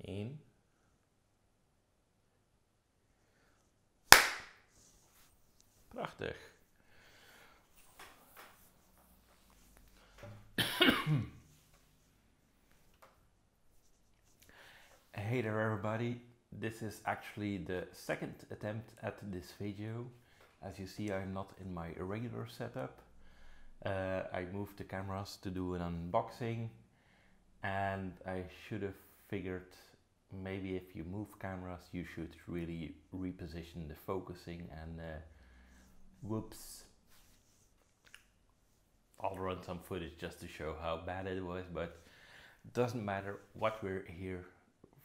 in. Prachtig. Hey there everybody, this is actually the second attempt at this video. As you see, I'm not in my regular setup. I moved the cameras to do an unboxing, and I should have figured maybe if you move cameras you should really reposition the focusing, and whoops. I'll run some footage just to show how bad it was, but it doesn't matter. What we're here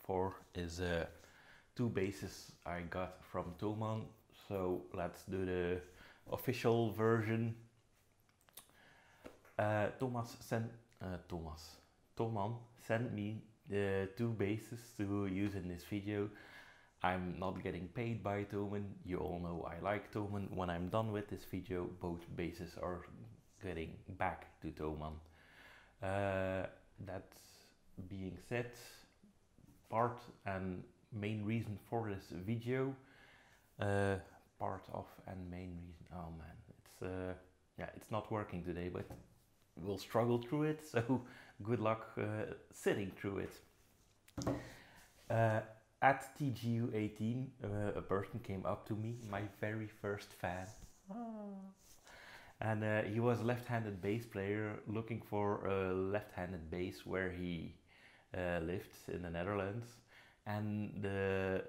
for is two bases I got from Thomann. So let's do the official version. Thomann sent me the two bases to use in this video. I'm not getting paid by Thomann. You all know I like Thomann. When I'm done with this video, both bases are getting back to Thomann. That being said, part and main reason for this video, part of and main reason, oh man, it's yeah, it's not working today, but we'll struggle through it, so good luck sitting through it. At TGU 18, a person came up to me, my very first fan. And he was a left-handed bass player looking for a left-handed bass where he lived in the Netherlands, and the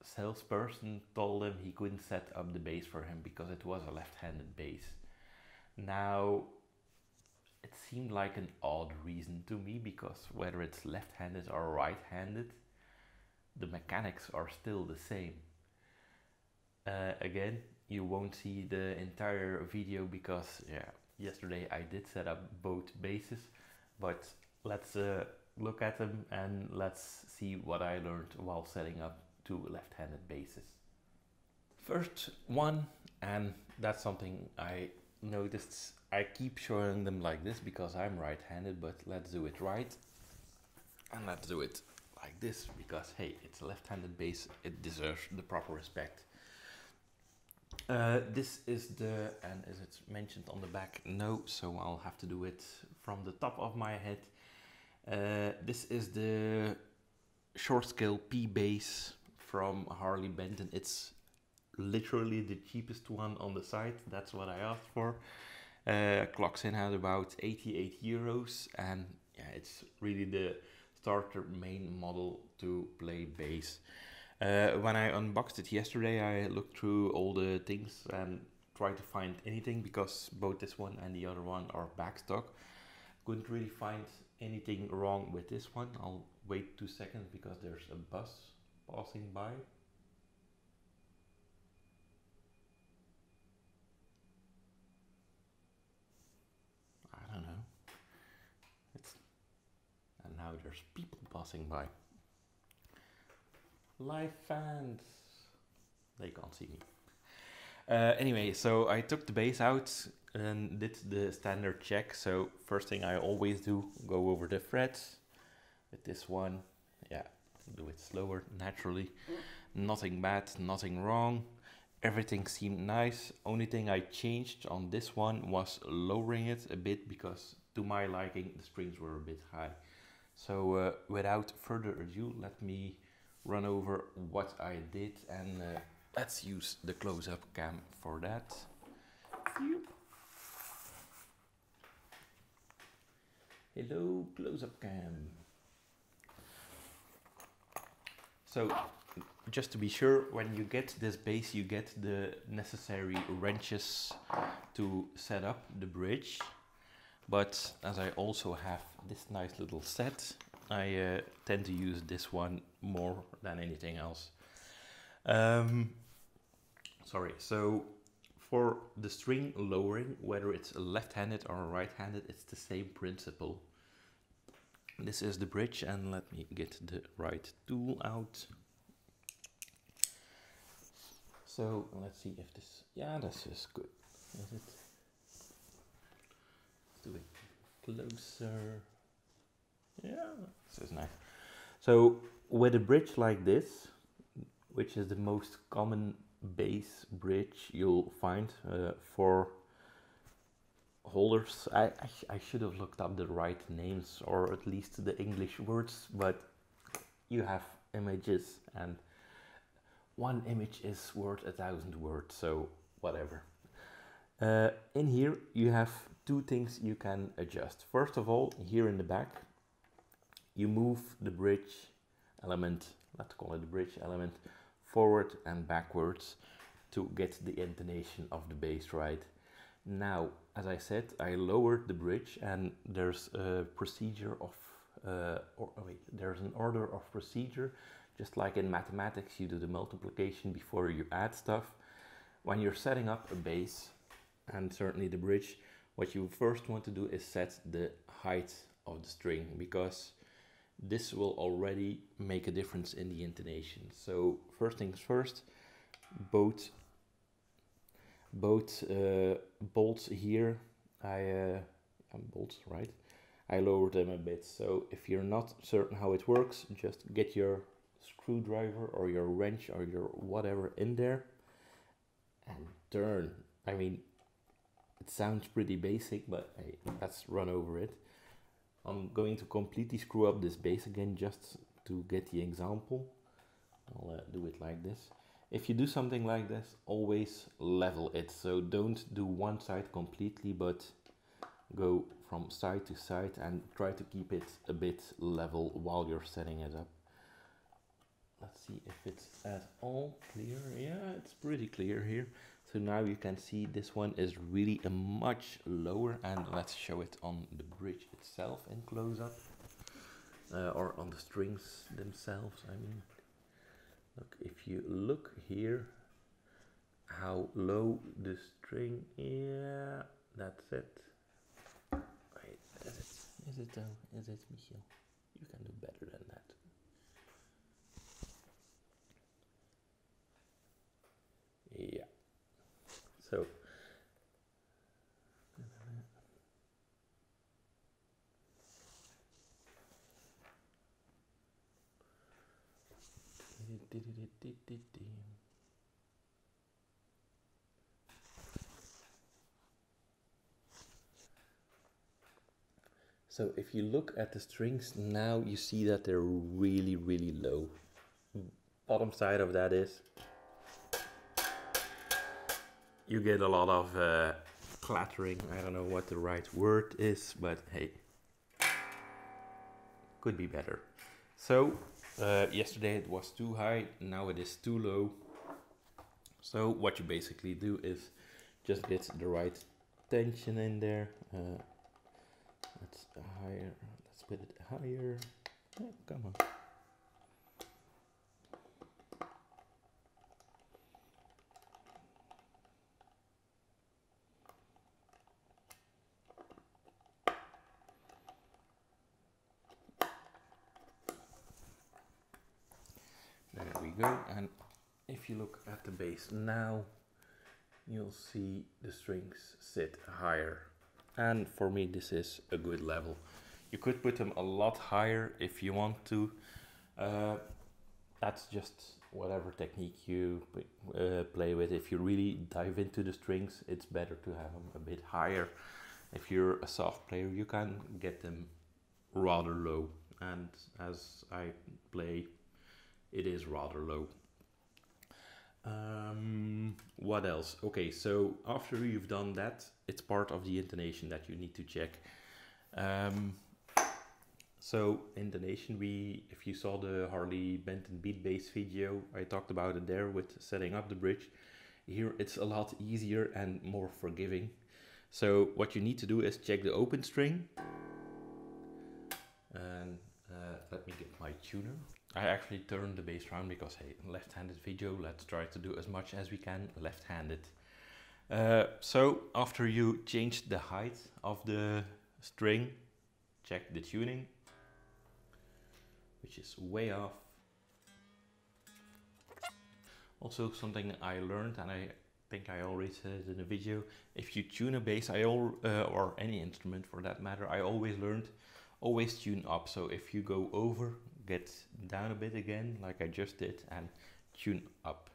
salesperson told him he couldn't set up the bass for him because it was a left-handed bass. Now, it seemed like an odd reason to me, because whether it's left-handed or right-handed, the mechanics are still the same. Again, you won't see the entire video because yesterday I did set up both basses, but let's look at them and let's see what I learned while setting up two left-handed basses. First one, and that's something I noticed, I keep showing them like this because I'm right-handed, but let's do it right, and let's do it like this because hey, it's a left-handed bass, it deserves the proper respect. This is the, and is it mentioned on the back? No, so I'll have to do it from the top of my head. This is the short scale P bass from Harley Benton. It's literally the cheapest one on the site. That's what I asked for. Clocks in at about 88 euros, and yeah, it's really the starter main model to play bass. When I unboxed it yesterday, I looked through all the things and tried to find anything, because both this one and the other one are back stock. Couldn't really find anything wrong with this one. I'll wait 2 seconds because there's a bus passing by. I don't know. And now there's people passing by. Live fans. They can't see me. Anyway, so I took the bass out and did the standard check. So first thing I always do, go over the frets. With this one, yeah, do it slower, naturally. Nothing bad, nothing wrong. Everything seemed nice. Only thing I changed on this one was lowering it a bit, because to my liking the strings were a bit high. So without further ado, let me run over what I did, and let's use the close-up cam for that. Hello, close-up cam. So, just to be sure, when you get this bass, you get the necessary wrenches to set up the bridge. But as I also have this nice little set, I tend to use this one more than anything else. Sorry, so for the string lowering, whether it's left-handed or right-handed, it's the same principle. This is the bridge, and let me get the right tool out. So let's see if this, yeah, this is good. Is it? Let's do it closer. Yeah, this is nice. So with a bridge like this, which is the most common bass bridge you'll find for holders. I should have looked up the right names, or at least the English words, but you have images, and one image is worth 1,000 words, so whatever. In here you have two things you can adjust. First of all, here in the back, you move the bridge element, let's call it the bridge element, forward and backwards to get the intonation of the bass right. Now, as I said, I lowered the bridge, and there's a procedure of, there's an order of procedure. Just like in mathematics, you do the multiplication before you add stuff. When you're setting up a bass, and certainly the bridge, what you first want to do is set the height of the string, because this will already make a difference in the intonation. So first things first, both bolts here, bolts, right? I lowered them a bit. So if you're not certain how it works, just get your screwdriver or your wrench or your whatever in there and turn. I mean, it sounds pretty basic, but hey, let's run over it. I'm going to completely screw up this bass again just to get the example. I'll do it like this. If you do something like this, always level it. So don't do one side completely, but go from side to side and try to keep it a bit level while you're setting it up. Let's see if it's at all clear. Yeah, it's pretty clear here. So now you can see this one is really a much lower, and let's show it on the bridge itself in close-up, or on the strings themselves. I mean, look, if you look here, how low the string, yeah, that's it. Wait, is it though? Is it, Michiel? You can do better than that. Yeah. So so if you look at the strings now, you see that they're really, really low. Bottom side of that is you get a lot of clattering. I don't know what the right word is, but hey, could be better. So yesterday it was too high, now it is too low. So what you basically do is just get the right tension in there. Let's higher. Let's put it higher. Oh, come on. There we go. And if you look at the bass now, you'll see the strings sit higher. And for me, this is a good level. You could put them a lot higher if you want to. That's just whatever technique you play with. If you really dive into the strings, it's better to have them a bit higher. If you're a soft player, you can get them rather low. And as I play, it is rather low. What else? Okay, so after you've done that, it's part of the intonation that you need to check. So intonation, if you saw the Harley Benton beat bass video, I talked about it there with setting up the bridge. Here it's a lot easier and more forgiving. So what you need to do is check the open string. And let me get my tuner. I actually turned the bass around because, hey, left-handed video, let's try to do as much as we can left-handed. So after you change the height of the string, check the tuning, which is way off. Also something I learned, and I think I already said it in a video, if you tune a bass, or any instrument for that matter, I always learned, always tune up. So if you go over, get down a bit again, like I just did, and tune up.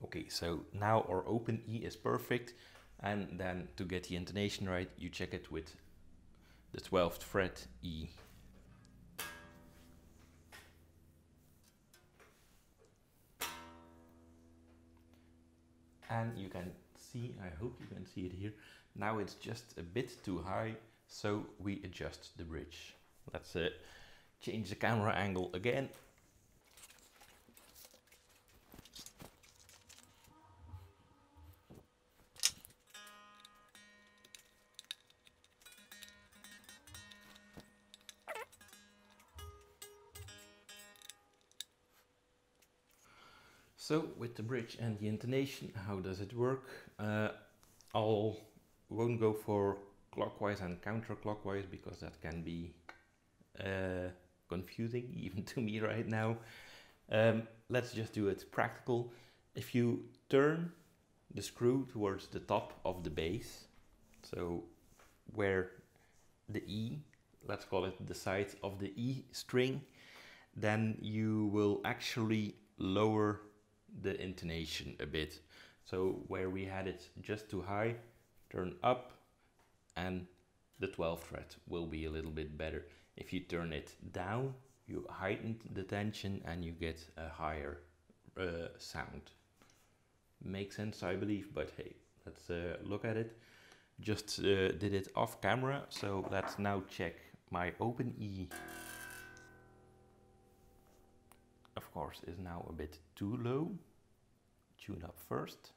Okay, so now our open E is perfect, and then to get the intonation right, you check it with the 12th fret E. And you can see, I hope you can see it here, now it's just a bit too high, so we adjust the bridge. Let's change the camera angle again. So with the bridge and the intonation, how does it work? Won't go for clockwise and counterclockwise because that can be confusing even to me right now. Let's just do it practical. If you turn the screw towards the top of the bass, so where the E, let's call it the side of the E string, then you will actually lower the intonation a bit. So where we had it just too high, turn up, and the 12th fret will be a little bit better. If you turn it down, you heighten the tension and you get a higher sound. Makes sense, I believe, but hey, let's look at it. Just did it off camera, so let's now check my open E. Of course, is now a bit too low. Tune up first.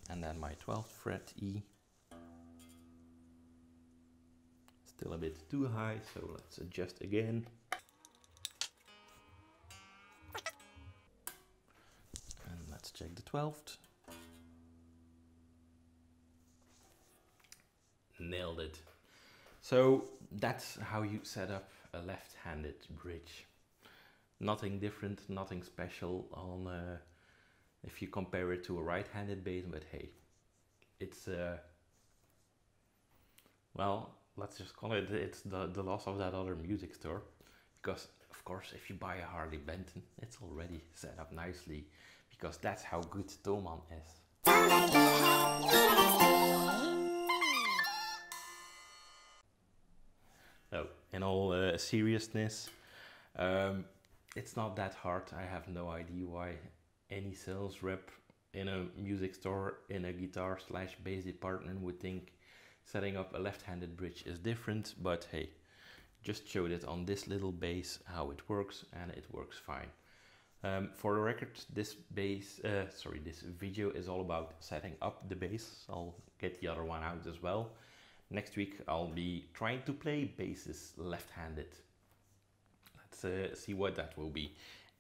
And then my 12th fret E. Still a bit too high, so let's adjust again. And let's check the 12th. Nailed it. So that's how you set up a left-handed bridge. Nothing different, nothing special on if you compare it to a right-handed bass, but hey, it's well, let's just call it, it's the loss of that other music store, because of course if you buy a Harley Benton, it's already set up nicely, because that's how good Thomann is. So, in all seriousness, it's not that hard. I have no idea why any sales rep in a music store in a guitar slash bass department would think setting up a left-handed bridge is different, but hey, just showed it on this little bass how it works, and it works fine. For the record, this video is all about setting up the bass. I'll get the other one out as well. Next week I'll be trying to play basses left-handed. Let's see what that will be.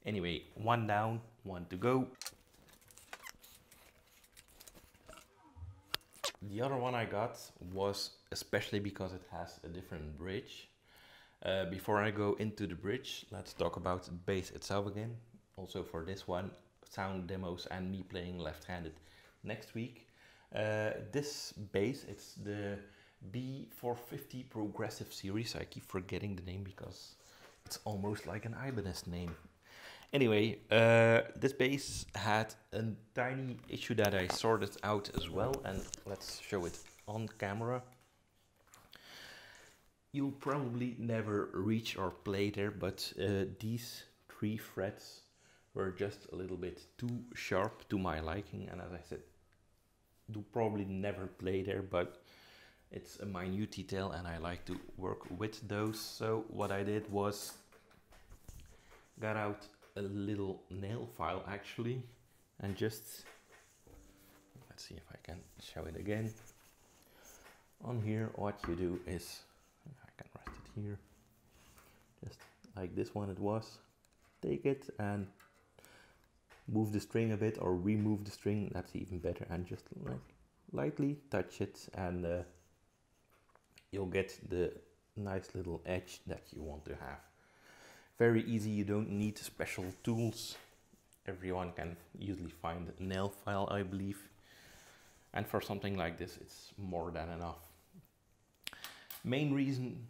Anyway, one down, one to go. The other one I got was especially because it has a different bridge. Before I go into the bridge, let's talk about the bass itself again. Also for this one, sound demos and me playing left-handed next week. This bass, it's the B450 Progressive Series. I keep forgetting the name because it's almost like an Ibanez name. Anyway, this bass had a tiny issue that I sorted out as well, and let's show it on camera. You'll probably never reach or play there, but these 3 frets were just a little bit too sharp to my liking, and as I said, you'll probably never play there, but it's a minute detail and I like to work with those. So what I did was got out a little nail file actually, and just, let's see if I can show it again. On here, what you do is, I can rest it here, just like this one it was, take it and move the string a bit, or remove the string, that's even better, and just like lightly touch it, and you'll get the nice little edge that you want to have. Very easy, you don't need special tools. Everyone can easily find a nail file, I believe. And for something like this, it's more than enough. Main reason,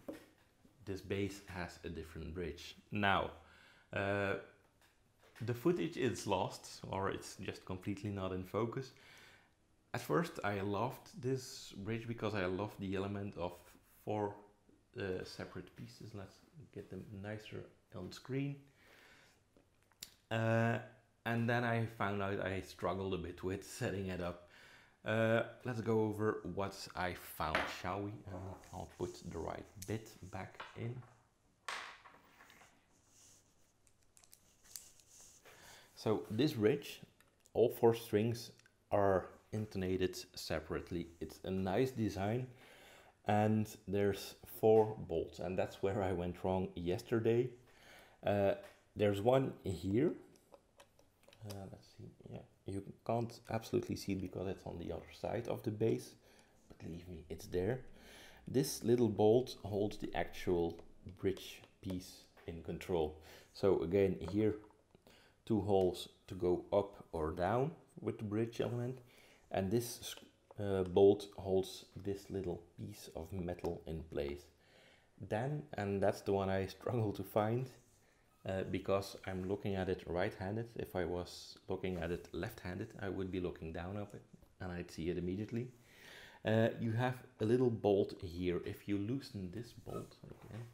this base has a different bridge. Now, the footage is lost, or it's just completely not in focus. At first I loved this bridge because I loved the element of 4 separate pieces. Let's get them nicer on screen. And then I found out I struggled a bit with setting it up. Let's go over what I found, shall we? I'll put the right bit back in. So this bridge, all 4 strings are intonated separately. It's a nice design, and there's 4 bolts, and that's where I went wrong yesterday. There's one here. Let's see, yeah, you can't absolutely see it because it's on the other side of the base, but believe me, it's there. This little bolt holds the actual bridge piece in control. So again, here, 2 holes to go up or down with the bridge element, and this bolt holds this little piece of metal in place. Then, and that's the one I struggle to find, because I'm looking at it right-handed. If I was looking at it left-handed, I would be looking down at it and I'd see it immediately. You have a little bolt here. If you loosen this bolt, again,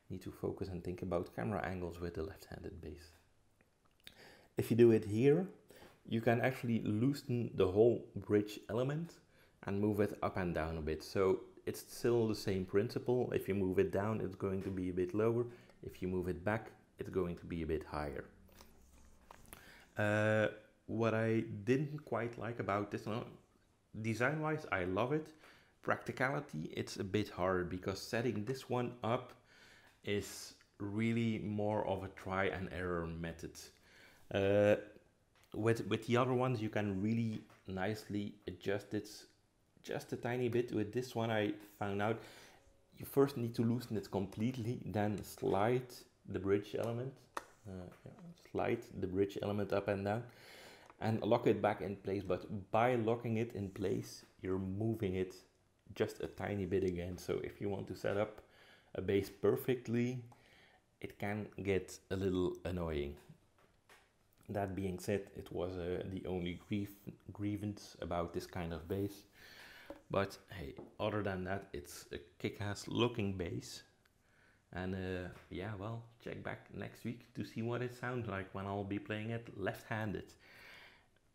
need to focus and think about camera angles with the left-handed base. If you do it here, you can actually loosen the whole bridge element and move it up and down a bit. So it's still the same principle. If you move it down, it's going to be a bit lower. If you move it back, it's going to be a bit higher. What I didn't quite like about this one, design-wise, I love it. Practicality, it's a bit harder because setting this one up is really more of a try and error method. With the other ones, you can really nicely adjust it just a tiny bit. With this one, I found out you first need to loosen it completely, then slide the bridge element, up and down, and lock it back in place. But by locking it in place, you're moving it just a tiny bit again. So if you want to set up a base perfectly, it can get a little annoying. That being said, it was the only grievance about this kind of bass. But hey, other than that, it's a kick-ass looking bass. And yeah, well, check back next week to see what it sounds like when I'll be playing it left-handed.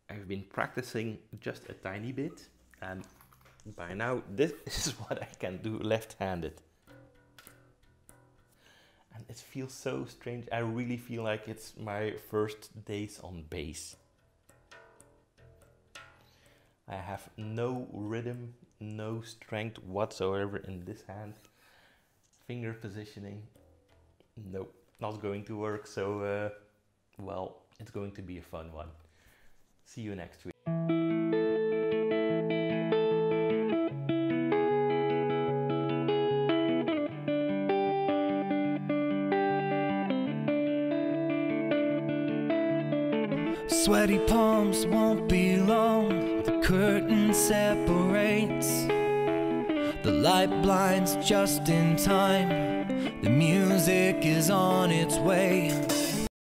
I've been practicing just a tiny bit, and by now this is what I can do left-handed. And it feels so strange. I really feel like it's my first days on bass. I have no rhythm, no strength whatsoever in this hand. Finger positioning, nope, not going to work. So, well, it's going to be a fun one. See you next week. Sweaty palms won't be long. The curtain separates. The light blinds just in time. The music is on its way.